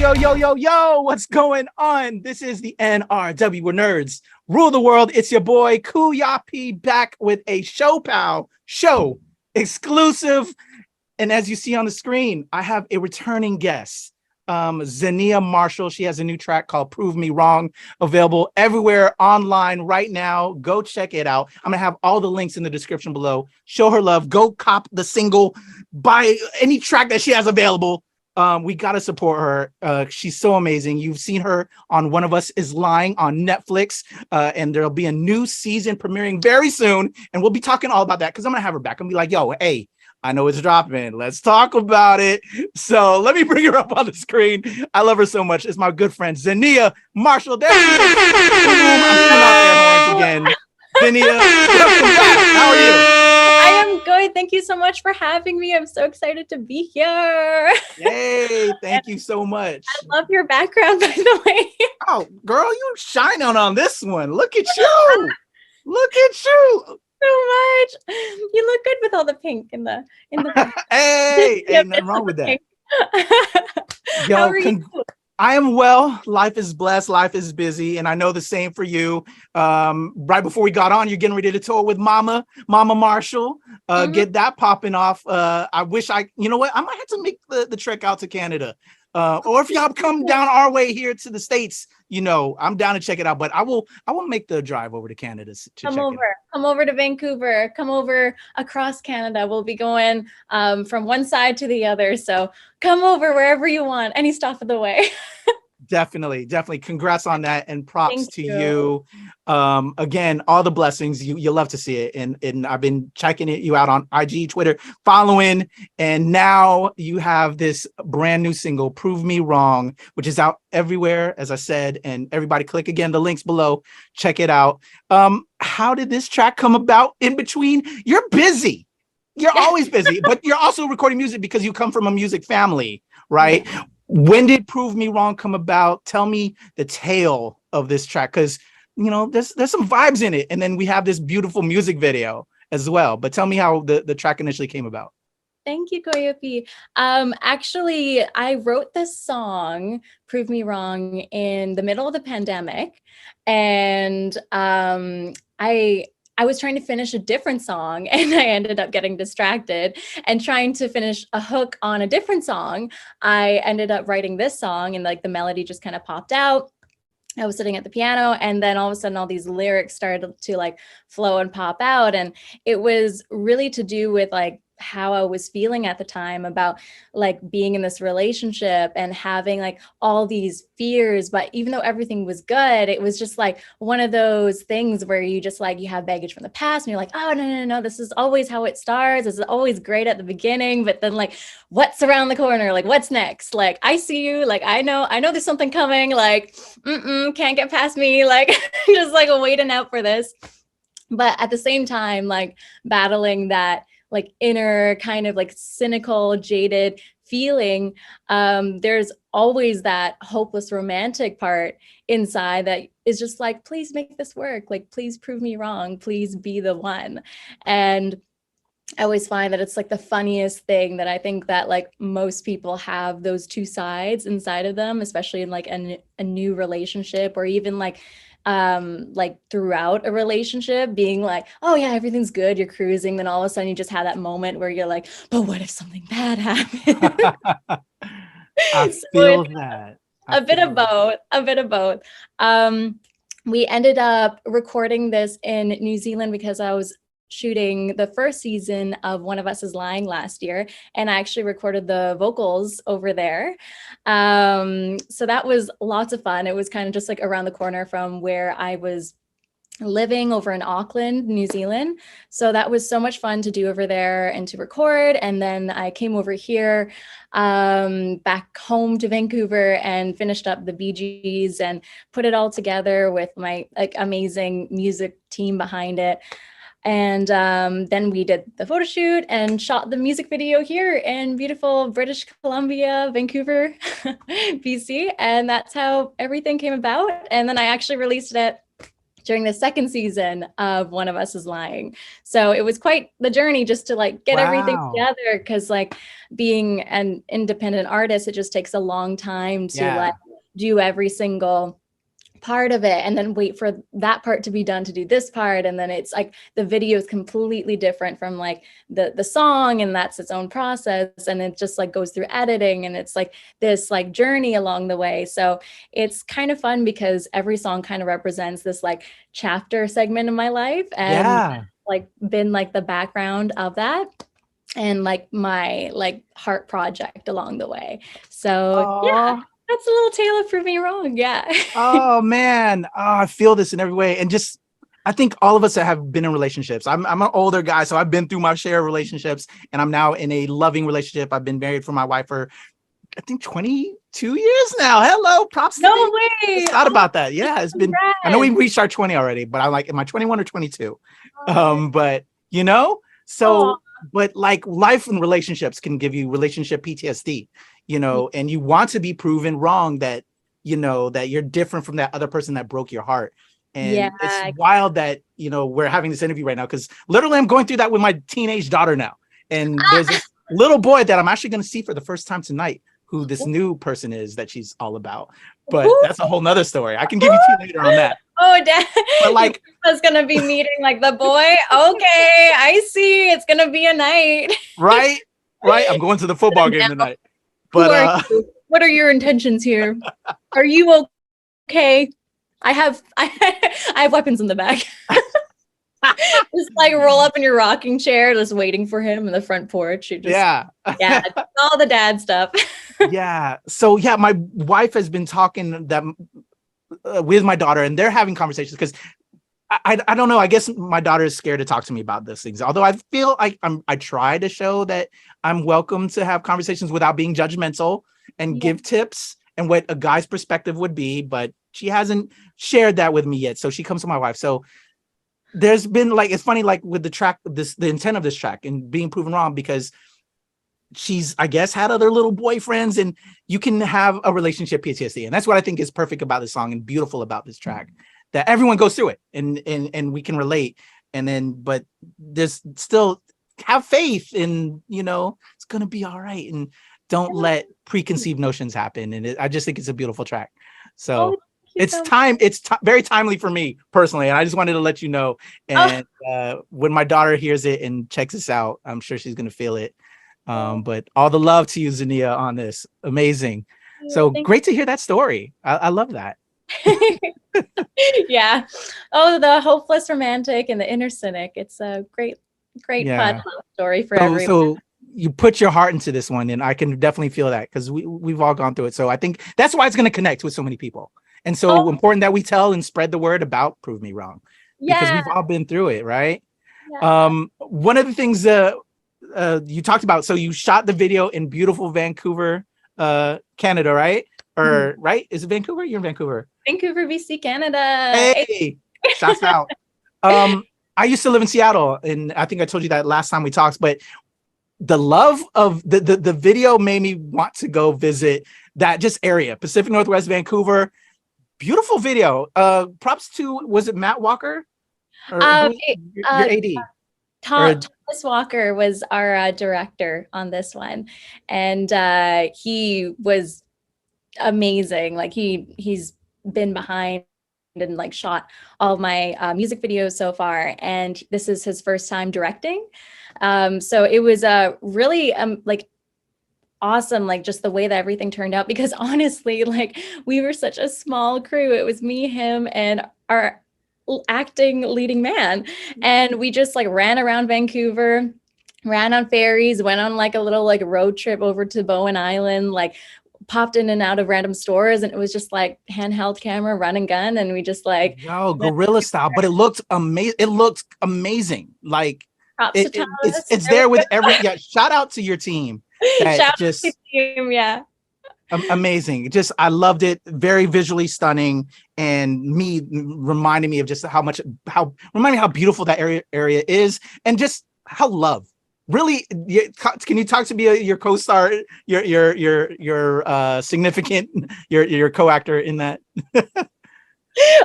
Yo, what's going on? This is the NRW, where nerds rule the world. It's your boy, Kuyapi, back with a ShoPowSho exclusive. And as you see on the screen, I have a returning guest, Zenia Marshall. She has a new track called Prove Me Wrong, available everywhere online right now. Go check it out. I'm going to have all the links in the description below. Show her love. Go cop the single, buy any track that she has available. We got to support her. She's so amazing. You've seen her on One of Us is Lying on Netflix, and there'll be a new season premiering very soon, and we'll be talking all about that because I'm going to have her back and be like, yo, hey, I know it's dropping. Let's talk about it. So let me bring her up on the screen. I love her so much. It's my good friend, Zenia Marshall. There she is. I'm still out there horns again. Zenia, welcome back. How are you? I am good. Thank you so much for having me. I'm so excited to be here. Hey, thank you so much. I love your background, by the way. Oh, girl, you shining on this one. Look at you. Look at you. So much. You look good with all the pink in the Hey, ain't nothing wrong with that. Yo, how are you? I am well. Life is blessed. Life is busy. And I know the same for you. Right before we got on, you're getting ready to tour with Mama Marshall. Get that popping off. I wish you know what? I might have to make the trek out to Canada. Or if y'all come down our way here to the States, you know, I'm down to check it out. But I will make the drive over to Canada to check it out. Come over to Vancouver. Come over across Canada. We'll be going from one side to the other. So come over wherever you want, any stop of the way. Definitely. Congrats on that, and props to you. Again, all the blessings. You love to see it, and I've been checking you out on IG, Twitter, following, and now you have this brand new single, "Prove Me Wrong," which is out everywhere, as I said. And everybody, click again the links below. Check it out. How did this track come about? In between, you're busy. You're always busy, but you're also recording music because you come from a music family, right? Yeah. When did Prove Me Wrong come about? Tell me the tale of this track, because you know there's some vibes in it, and then we have this beautiful music video as well. But tell me how the track initially came about. Thank you, Koyopi. Actually, I wrote this song, Prove Me Wrong, in the middle of the pandemic, and I was trying to finish a different song, and I ended up getting distracted and trying to finish a hook on a different song. I ended up writing this song, and like the melody just kind of popped out. I was sitting at the piano, and then all of a sudden all these lyrics started to like flow and pop out. And it was really to do with like how I was feeling at the time about like being in this relationship and having like all these fears. But even though everything was good, it was just like one of those things where you just like, you have baggage from the past and you're like, oh, no, this is always how it starts. This is always great at the beginning, but then like, what's around the corner? Like, what's next? Like, I see you, like, I know there's something coming, like, can't get past me. Like, just like waiting out for this. But at the same time, like battling that like inner kind of like cynical, jaded feeling, there's always that hopeless romantic part inside that is just like, please make this work. Like, please prove me wrong. Please be the one. And I always find that it's like the funniest thing that I think that like most people have those two sides inside of them, especially in like a new relationship, or even like throughout a relationship, being like, oh yeah, everything's good, you're cruising, then all of a sudden you just have that moment where you're like, but what if something bad happens? I feel that. A bit of both. We ended up recording this in New Zealand because I was shooting the first season of One of Us is Lying last year, and I actually recorded the vocals over there. So that was lots of fun. It was kind of just like around the corner from where I was living over in Auckland, New Zealand. So that was so much fun to do over there and to record. And then I came over here back home to Vancouver and finished up the Bee Gees and put it all together with my like amazing music team behind it. And then we did the photo shoot and shot the music video here in beautiful British Columbia, Vancouver, BC. And that's how everything came about. And then I actually released it during the second season of One of Us is Lying. So it was quite the journey just to like get everything together, because like being an independent artist, it just takes a long time to like do every single part of it and then wait for that part to be done to do this part. And then it's like the video is completely different from like the song, and that's its own process, and it just like goes through editing, and it's like this like journey along the way. So it's kind of fun because every song kind of represents this like chapter segment of my life, and like been like the background of that and like my like heart project along the way. So yeah, that's a little tale of Prove Me Wrong. Yeah. Oh man. Oh, I feel this in every way. And just, I think all of us that have been in relationships, I'm an older guy, so I've been through my share of relationships, and I'm now in a loving relationship. I've been married for my wife for, I think, 22 years now. Hello, props to me. No way. It's not about that. Yeah, it's been, I know we reached our 20 already, but I'm like, am I 21 or 22? But you know, so, but like life and relationships can give you relationship PTSD, you know, and you want to be proven wrong that, you know, that you're different from that other person that broke your heart. And it's wild that, you know, we're having this interview right now, because literally I'm going through that with my teenage daughter now. And there's this little boy that I'm actually going to see for the first time tonight, who this new person is that she's all about. But that's a whole nother story. I can give you tea later on that. Oh, Dad. But like, I was going to be meeting like the boy. Okay, I see. It's going to be a night. Right. I'm going to the football game tonight. But what are your intentions here? Are you okay? I have weapons in the back. Just like roll up in your rocking chair, just waiting for him in the front porch. You just, all the dad stuff. So yeah, my wife has been talking that with my daughter, and they're having conversations because I don't know. I guess my daughter is scared to talk to me about these things. Although I feel like I try to show that I'm welcome to have conversations without being judgmental and give tips and what a guy's perspective would be, but she hasn't shared that with me yet. So she comes to my wife. So there's been like, it's funny, like with the track, the intent of this track and being proven wrong, because she's, I guess, had other little boyfriends, and you can have a relationship PTSD. And that's what I think is perfect about this song and beautiful about this track, that everyone goes through it and we can relate. And then, but there's still have faith in, you know, it's going to be all right. And don't let preconceived notions happen. And I just think it's a beautiful track. So it's very timely for me personally. And I just wanted to let you know. And when my daughter hears it and checks this out, I'm sure she's going to feel it. But all the love to you, Zenia, on this. Amazing. So great to hear that story. I love that. Yeah. Oh, the hopeless romantic and the inner cynic. It's a great fun love story for everyone. So you put your heart into this one, and I can definitely feel that, because we've all gone through it. So I think that's why it's going to connect with so many people. And so important that we tell and spread the word about Prove Me Wrong, because we've all been through it, right? One of the things you talked about, so you shot the video in beautiful Vancouver, Canada, right? Or right? Is it Vancouver? You're in Vancouver. Vancouver, BC, Canada. Hey, shouts out. I used to live in Seattle, and I think I told you that last time we talked, but the love of the video made me want to go visit that just area, Pacific Northwest, Vancouver. Beautiful video. Props to, was it Matt Walker? Or your AD? Thomas Walker was our director on this one, and he was amazing. Like he's been behind and like shot all of my music videos so far, and this is his first time directing. So it was really like awesome, like just the way that everything turned out, because honestly, like we were such a small crew. It was me, him, and our acting leading man, and we just like ran around Vancouver, ran on ferries, went on like a little like road trip over to Bowen Island, like popped in and out of random stores, and it was just like handheld camera, run and gun, and we just like guerrilla style. But it looked amazing. It looked amazing. Like it's there with every shout out to your team. Shout out to team, amazing. Just I loved it. Very visually stunning, and reminding me of just remind me how beautiful that area is, and just how love really. Can you talk to me your co-star, your significant, your co-actor in that?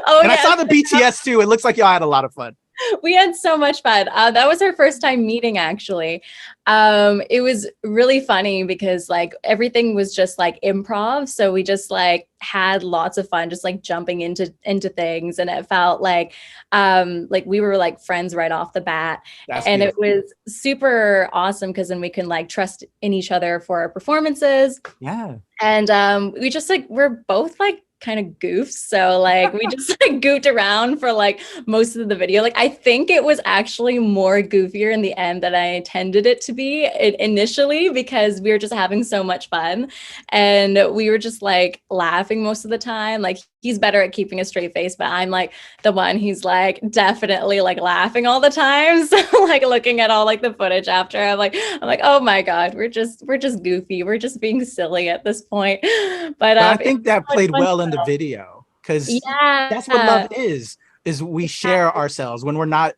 Oh, And I yeah. saw the BTS too. It looks like y'all had a lot of fun. We had so much fun. That was our first time meeting, actually. It was really funny because like everything was just like improv. So we just like had lots of fun, just like jumping into things. And it felt like we were like friends right off the bat. That's And it beautiful. was super awesome because then we can like trust in each other for our performances. Yeah. And we just like we're both like kind of goofs, so like we just like goofed around for like most of the video. Like I think it was actually more goofier in the end than I intended it to be initially, because we were just having so much fun and we were just like laughing most of the time. Like he's better at keeping a straight face, but I'm like the one who's like definitely like laughing all the time. So like looking at all like the footage after, I'm like oh my god, we're just goofy, we're just being silly at this point. But But I it's think that so much played fun. well in the video because that's what love Yeah, is we share ourselves when we're not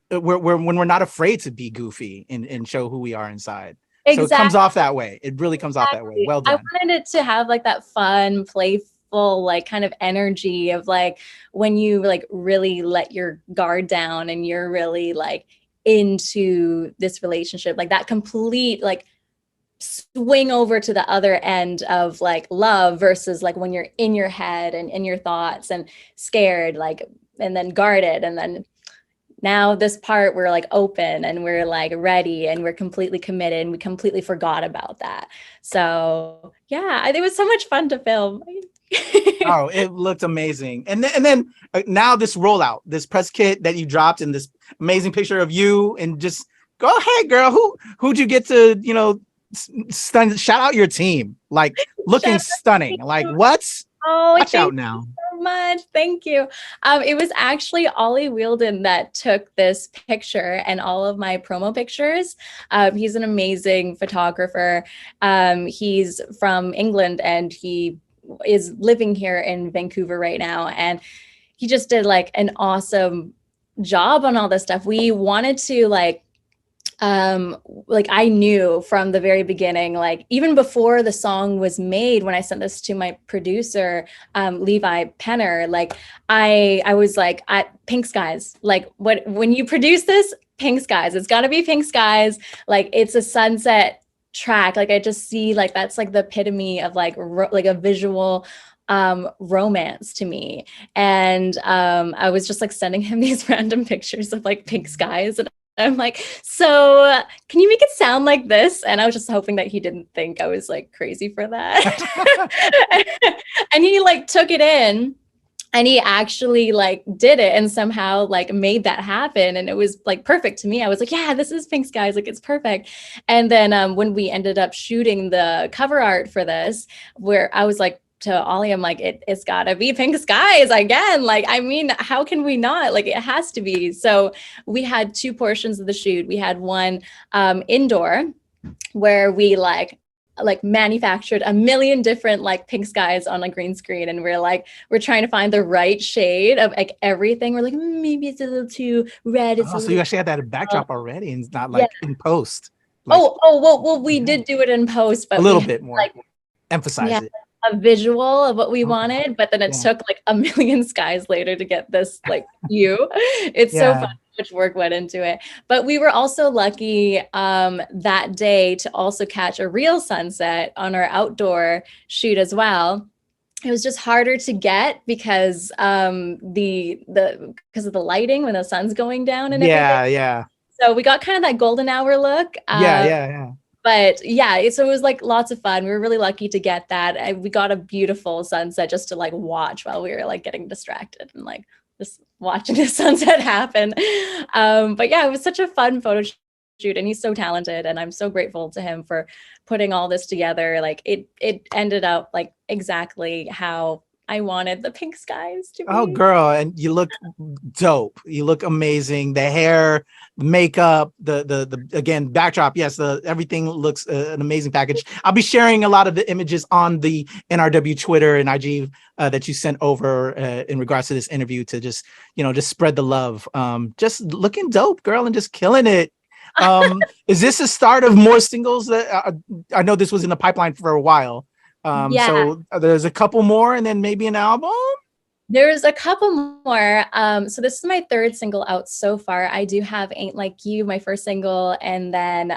when we're not afraid to be goofy and show who we are inside. So it comes exactly. off that way. It really comes off that way. Well I done. wanted it to have like that fun, playful, like kind of energy of like when you like really let your guard down and you're really like into this relationship, like that complete like swing over to the other end of like love versus like when you're in your head and in your thoughts and scared, like, and then guarded, and then now this part we're like open and we're like ready and we're completely committed and we completely forgot about that. So yeah, it was so much fun to film. Oh, it looked amazing. And then now this rollout, this press kit that you dropped, and this amazing picture of you, and just go ahead, girl. Who'd you get to, shout out your team, like looking Shout stunning. out Like to you. what? Oh, Watch thank out now. so much. Thank you. It was actually Ollie Wielden that took this picture and all of my promo pictures. He's an amazing photographer. He's from England and he is living here in Vancouver right now. And he just did like an awesome job on all this stuff. We wanted to like I knew from the very beginning, like even before the song was made, when I sent this to my producer, Levi Penner, like I was like, pink skies, like when you produce this, pink skies, it's got to be pink skies. Like it's a sunset track. Like I just see like that's like the epitome of like like a visual romance to me. And I was just like sending him these random pictures of like pink skies, and I'm like, so can you make it sound like this? And I was just hoping that he didn't think I was like crazy for that. And he like took it in and he actually like did it and somehow like made that happen. And it was like perfect to me. I was like, yeah, this is pink skies. Like it's perfect. And then when we ended up shooting the cover art for this, where I was like, to Ollie, I'm like, it's gotta be pink skies again. Like, I mean, how can we not? Like, it has to be. So we had two portions of the shoot. We had one indoor where we like manufactured a million different like pink skies on a green screen, and we're trying to find the right shade of like everything. We're like, maybe it's a little too red. It's Oh, a so you little actually had that backdrop already, and it's not yeah. like in post. Like, Well, we did do it in post, but a we little had, bit more. like Emphasize it. a visual of what we Okay. wanted, but then it Yeah. took like a million skies later to get this like view. It's so Yeah. fun. Much work went into it. But we were also lucky that day to also catch a real sunset on our outdoor shoot as well. It was just harder to get because because of the lighting when the sun's going down and everything. Yeah. So we got kind of that golden hour look. Yeah. But yeah, so it was like lots of fun. We were really lucky to get that. We got a beautiful sunset just to like watch while we were like getting distracted and like just watching the sunset happen. But yeah, it was such a fun photo shoot, and he's so talented, and I'm so grateful to him for putting all this together. Like it ended up like exactly how I wanted the pink skies to be. Oh, girl, and you look dope. You look amazing. The hair, makeup, the again backdrop. Yes, everything looks an amazing package. I'll be sharing a lot of the images on the NRW Twitter and IG that you sent over in regards to this interview to just spread the love. Just looking dope, girl, and just killing it. Is this a start of more singles that I know this was in the pipeline for a while? Yeah. So there's a couple more and then maybe an album. There's a couple more. So this is my third single out so far. I do have Ain't Like You, my first single, and then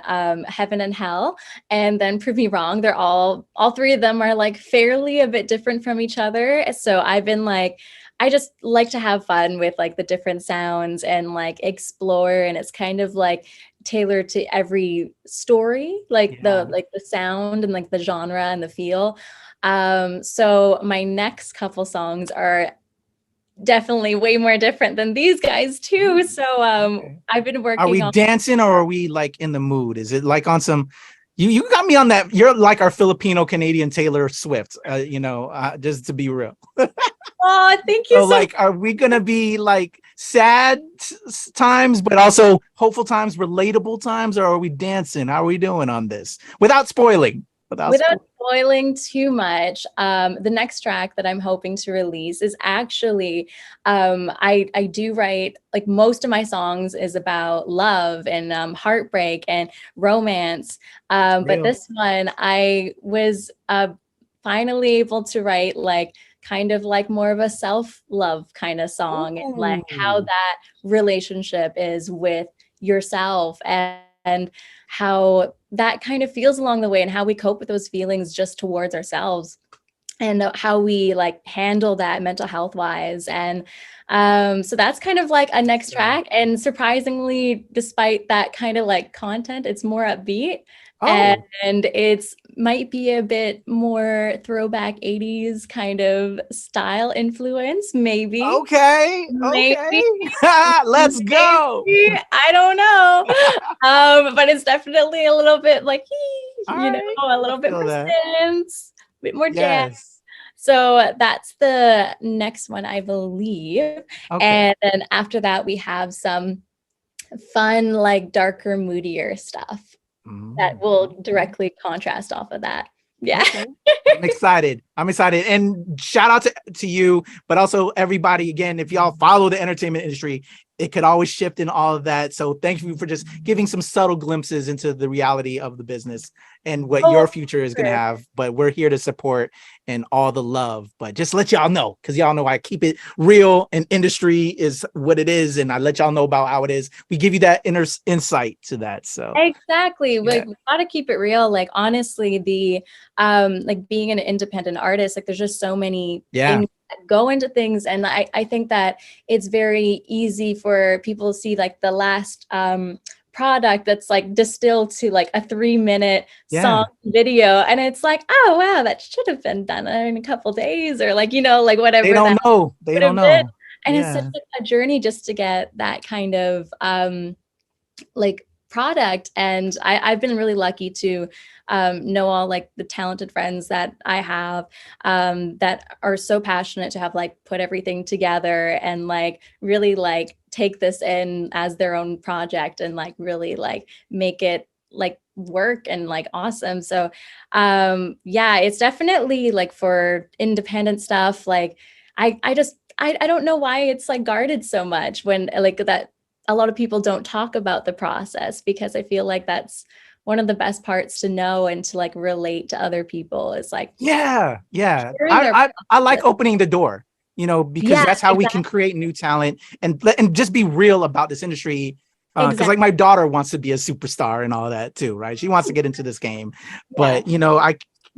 Heaven and Hell, and then Prove Me Wrong. They're all three of them are like fairly a bit different from each other. So I've been like, I just like to have fun with like the different sounds and like explore, and it's kind of like tailored to every story, like Yeah. the sound and like the genre and the feel. So my next couple songs are definitely way more different than these guys too. So Okay. I've been Are we working on. dancing or are we like in the mood? Is it like on some? You got me on that. You're like our Filipino Canadian Taylor Swift. Just to be real. Oh, thank you So so much. like, are we gonna be like sad times, but also hopeful times, relatable times, or are we dancing? How are we doing on this without spoiling? Without spoiling too much, the next track that I'm hoping to release is actually, I do write, like most of my songs is about love and heartbreak and romance. But Real. this one, I was finally able to write like kind of like more of a self-love kind of song, and like how Ooh. that relationship is with yourself, and how that kind of feels along the way, and how we cope with those feelings just towards ourselves, and how we like handle that mental health wise. And so that's kind of like a next track, and surprisingly, despite that kind of like content, it's more upbeat, Oh, and it's might be a bit more throwback 80s kind of style influence, maybe. okay, okay. Maybe, Let's go. maybe, I don't know. But it's definitely a little bit like, All you know, right, a I little bit feel more that. synths, a bit more jazz. Yes. So that's the next one, I believe. Okay. And then after that, we have some fun, like darker, moodier stuff that will Okay. directly contrast off of that. Yeah. Okay. I'm excited. I'm excited. And shout out to you, but also everybody again, if y'all follow the entertainment industry, it could always shift in all of that. So thank you for just giving some subtle glimpses into the reality of the business and what Oh, your future is going to sure. have. But we're here to support and all the love. But just let y'all know, because y'all know I keep it real and industry is what it is. And I let y'all know about how it is. We give you that inner insight to that. So Exactly. yeah. Like we gotta keep it real. Like honestly, the like being an independent artist, like there's just so many Yeah. things that go into things. And I think that it's very easy for people to see like the last product that's like distilled to like a 3-minute song Yeah. video. And it's like, oh wow, that should have been done in a couple days, or like, you know, like They whatever that don't know. They would don't have been. know. And it's such Yeah. a journey just to get that kind of like product. And I've been really lucky to know all like the talented friends that I have, that are so passionate to have like put everything together and like really like take this in as their own project and like really like make it like work and like awesome. So yeah, it's definitely like for independent stuff, like I don't know why it's like guarded so much when like that a lot of people don't talk about the process, because I feel like that's one of the best parts to know and to like relate to other people is like Yeah. Yeah. sharing their I like process. opening the door, because Yeah, that's how we can exactly. create new talent and just be real about this industry. Because Exactly. like my daughter wants to be a superstar and all that too, right? She wants to get into this game, Yeah. but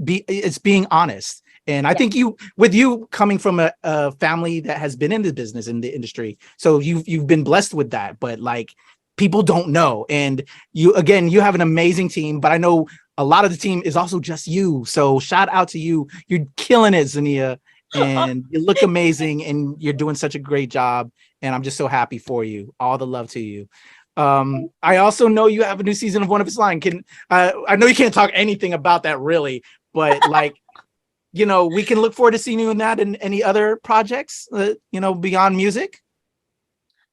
it's being honest. And I Yeah. think with you coming from a family that has been in the business in the industry, so you've been blessed with that. But like people don't know, and you have an amazing team. But I know a lot of the team is also just you. So shout out to you. You're killing it, Zenia, and you look amazing, and you're doing such a great job. And I'm just so happy for you. All the love to you. I also know you have a new season of One of Its Line. I know you can't talk anything about that really, but like we can look forward to seeing you in that and any other projects, beyond music.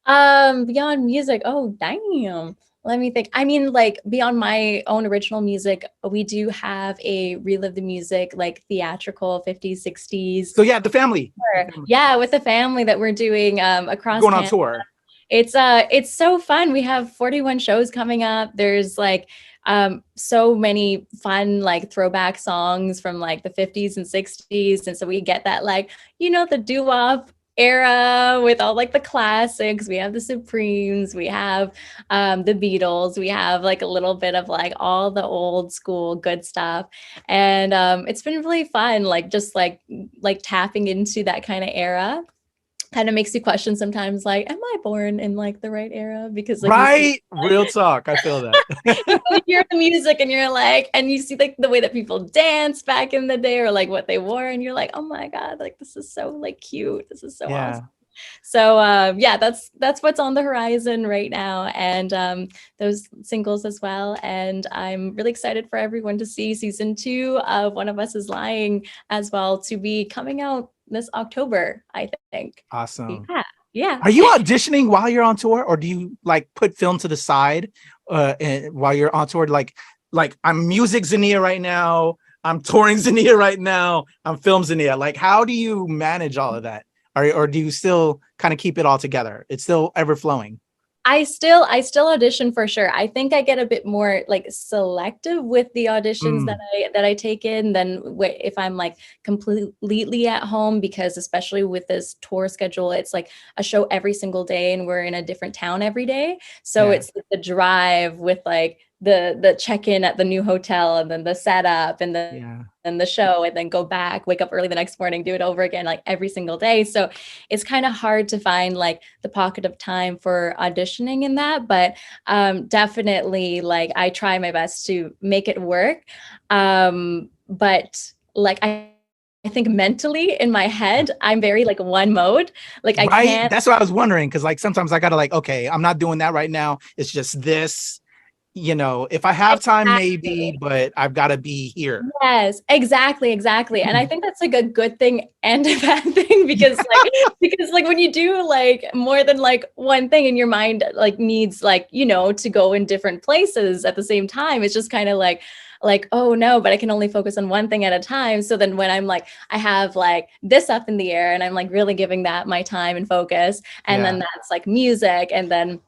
Beyond music, oh damn. Let me think. I mean, like beyond my own original music, we do have a Relive the Music, like theatrical 50s, 60s. So yeah, the family. Yeah, with the family that we're doing across Going on Canada. tour. It's so fun. We have 41 shows coming up. There's like so many fun like throwback songs from like the 50s and 60s. And so we get that like, the doo-wop era with all like the classics. We have the Supremes, we have the Beatles, we have like a little bit of like all the old school good stuff. And it's been really fun, like just like tapping into that kind of era. Kind of makes you question sometimes, like, am I born in like the right era? Because like Right, real talk. I feel that. you hear the music and you're like, and you see like the way that people dance back in the day or like what they wore, and you're like, oh my God, like this is so like cute. This is so Yeah. awesome. So yeah, that's what's on the horizon right now, and those singles as well. And I'm really excited for everyone to see season 2 of One of Us is Lying as well, to be coming out this October, I think. Awesome. Yeah. Are you auditioning while you're on tour, or do you like put film to the side and while you're on tour? Like I'm music Zenia right now, I'm touring Zenia right now, I'm film Zenia. Like, how do you manage all of that? Or do you still kind of keep it all together? It's still ever flowing. I still audition for sure. I think I get a bit more like selective with the auditions that I take in than if I'm like completely at home, because especially with this tour schedule, it's like a show every single day and we're in a different town every day. So it's the drive with like the check-in at the new hotel, and then the setup, and the show, and then go back, wake up early the next morning, do it over again, like every single day. So it's kind of hard to find like the pocket of time for auditioning in that, but definitely like I try my best to make it work. But like I think mentally in my head, I'm very like one mode. Like I can't. That's what I was wondering, because like sometimes I gotta like, okay, I'm not doing that right now. It's just this. You know, if I have time, maybe, but I've got to be here. Yes, exactly. And I think that's like a good thing and a bad thing, because like when you do like more than like one thing and your mind like needs like, you know, to go in different places at the same time, it's just kind of like, oh no, but I can only focus on one thing at a time. So then when I'm like, I have like this up in the air and I'm like really giving that my time and focus, and then that's like music, and then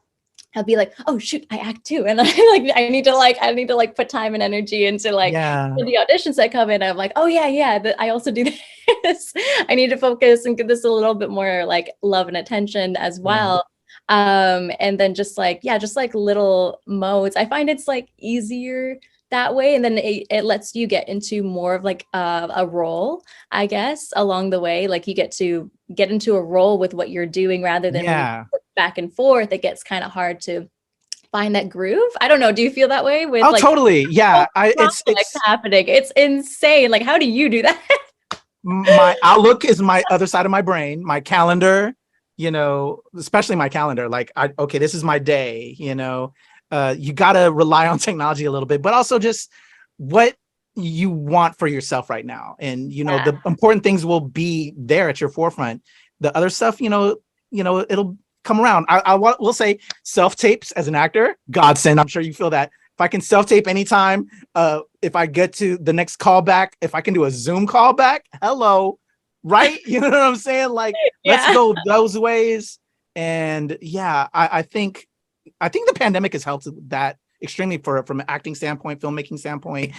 I'll be like, oh shoot, I act too, and I need to like put time and energy into like the auditions that come in. I'm like, oh yeah, I also do this. I need to focus and give this a little bit more like love and attention as well. And then just like little modes. I find it's like easier that way, and then it lets you get into more of like a role, I guess, along the way. Like you get into a role with what you're doing, rather than back and forth. It gets kind of hard to find that groove. I don't know. Do you feel that way with like totally. Yeah. It's happening. It's insane. Like, how do you do that? My Outlook is my other side of my brain, my calendar, you know, especially my calendar. Like, okay, this is my day, you know. You got to rely on technology a little bit, but also just what you want for yourself right now. And, you know, the important things will be there at your forefront. The other stuff, you know, it'll come around. I will say self-tapes as an actor, godsend. I'm sure you feel that. If I can self-tape anytime, if I get to the next callback, if I can do a Zoom callback, hello, right? You know what I'm saying? Like, let's go those ways. And yeah, I think the pandemic has helped that extremely from an acting standpoint, filmmaking standpoint,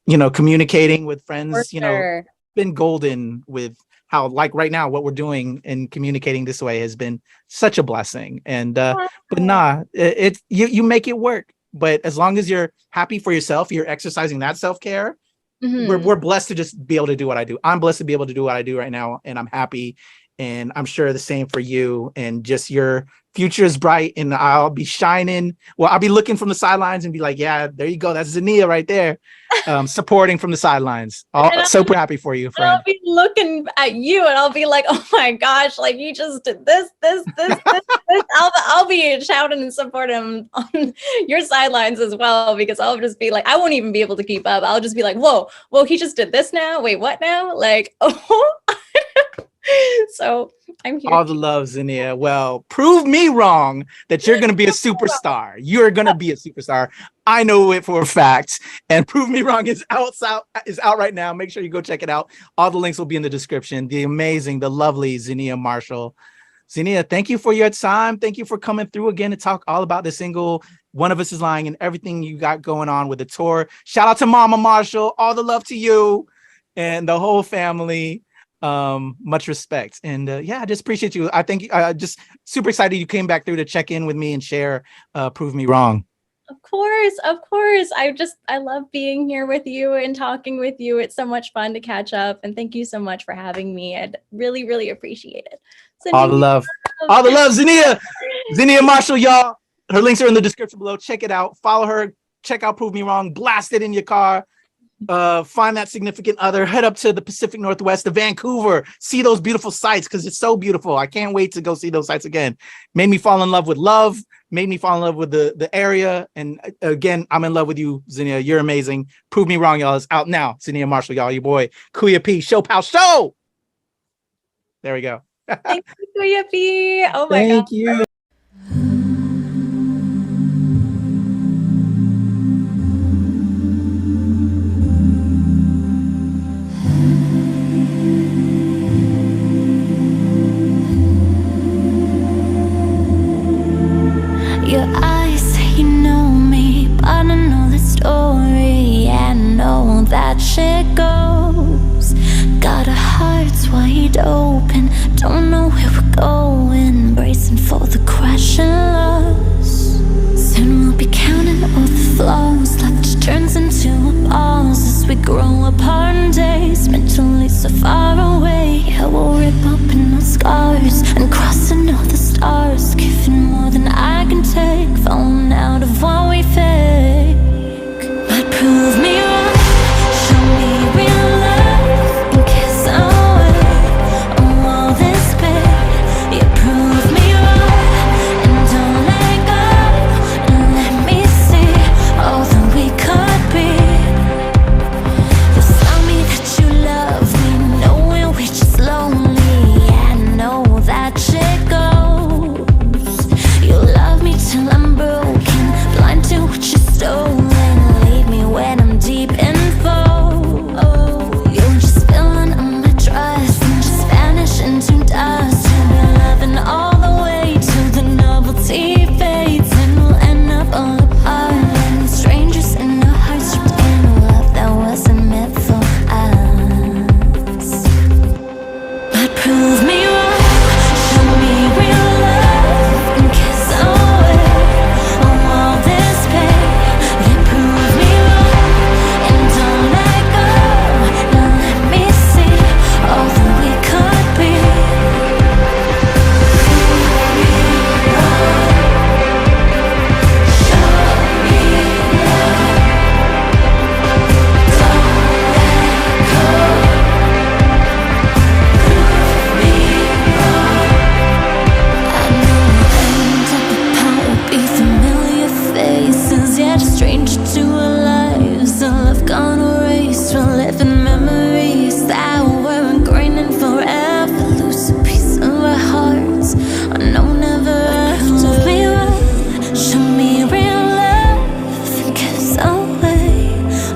you know, communicating with friends, you know, been golden with how, like right now, what we're doing and communicating this way has been such a blessing. And but nah, it's you make it work. But as long as you're happy for yourself, you're exercising that self-care. We're blessed to just be able to do what I do. I'm blessed to be able to do what I do right now, and I'm happy. And I'm sure the same for you. And just your future is bright, and I'll be shining. Well, I'll be looking from the sidelines and be like, yeah, there you go. That's Zenia right there, supporting from the sidelines. Super happy for you, friend. I'll be looking at you and I'll be like, oh my gosh, like you just did this. I'll be shouting and supporting on your sidelines as well, because I'll just be like, I won't even be able to keep up. I'll just be like, whoa, he just did this now. Wait, what now? Like, oh. So I'm here. All the love, Zenia. Well, prove me wrong that you're going to be a superstar. You're going to be a superstar. I know it for a fact. And Prove Me Wrong is out right now. Make sure you go check it out. All the links will be in the description. The amazing, the lovely Zenia Marshall. Zenia, thank you for your time. Thank you for coming through again to talk all about the single One of Us is Lying and everything you got going on with the tour. Shout out to Mama Marshall. All the love to you and the whole family. Much respect. And yeah, I just appreciate you. I think just super excited you came back through to check in with me and share Prove Me Wrong. Of course, of course. I love being here with you and talking with you. It's so much fun to catch up. And thank you so much for having me. I'd really, really appreciate it. All the love. All the love, Zenia. Zenia Marshall, y'all. Her links are in the description below. Check it out. Follow her. Check out Prove Me Wrong. Blast it in your car. Find that significant other. Head up to the Pacific Northwest, to Vancouver. See those beautiful sights because it's so beautiful. I can't wait to go see those sights again. Made me fall in love with love. Made me fall in love with the area. And again, I'm in love with you, Zenia. You're amazing. Prove Me Wrong, y'all. It's out now. Zenia Marshall, y'all. Your boy, Kuya P. ShoPowSho. There we go. Thank you, Kuya P. Oh my God. Thank you. Your eyes say you know me, but I know the story. I know that shit goes. Got our hearts wide open, don't know where we're going, bracing for the crash and loss. Soon we'll be counting all the flaws, life just turns into a pause as we grow apart in days, mentally so far away. Yeah, we'll rip open our scars and crossing all the stars, giving more than I can take, falling out of what we fake. But prove me wrong, show me real love, and kiss away all this pain. Yeah, prove me wrong, and don't let go, and let me see all that we could be. You tell me that you love me, knowing we're just lonely. I know that shit goes. You love me till I'm broken, blind to what you're stolen. Leave me when I'm deep in foe. Oh, you're just filling up my trust and just vanish into dust. You'll be loving all the way till the novelty fades, and we'll end up all apart, and strangers in our hearts, trapped in a love that wasn't meant for us. But prove me wrong, show me real love, and kiss away all this pain. Yeah, prove me wrong, and don't let go, and let me see all that we could be. Prove me wrong, show me love, don't let go. Prove me wrong. I know we'll end up apart, be familiar faces, yet a stranger to our lives. A love gone erased, we're living memories that were ingrained forever. Lose a piece of our hearts, I know never after. Prove me wrong, show me real love, and kiss away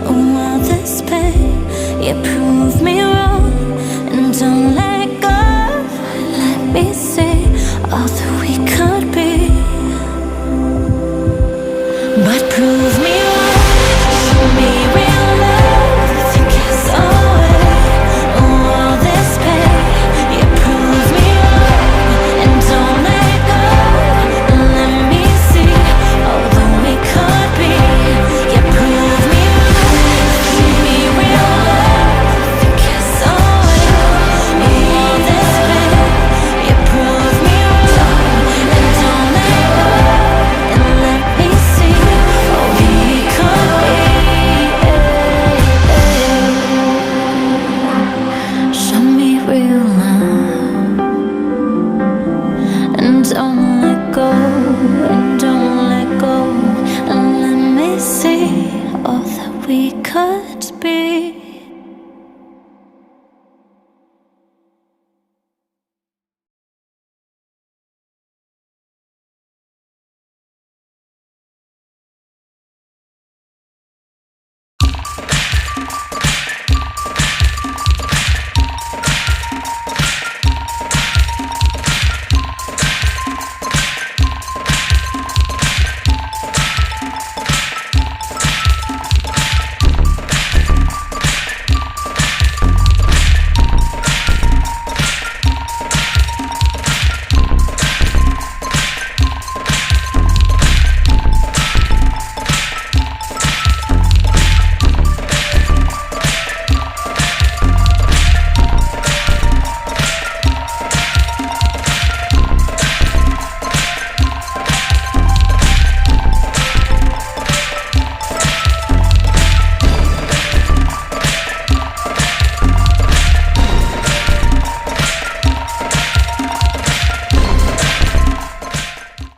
all this pain. Yeah, prove me wrong, and don't let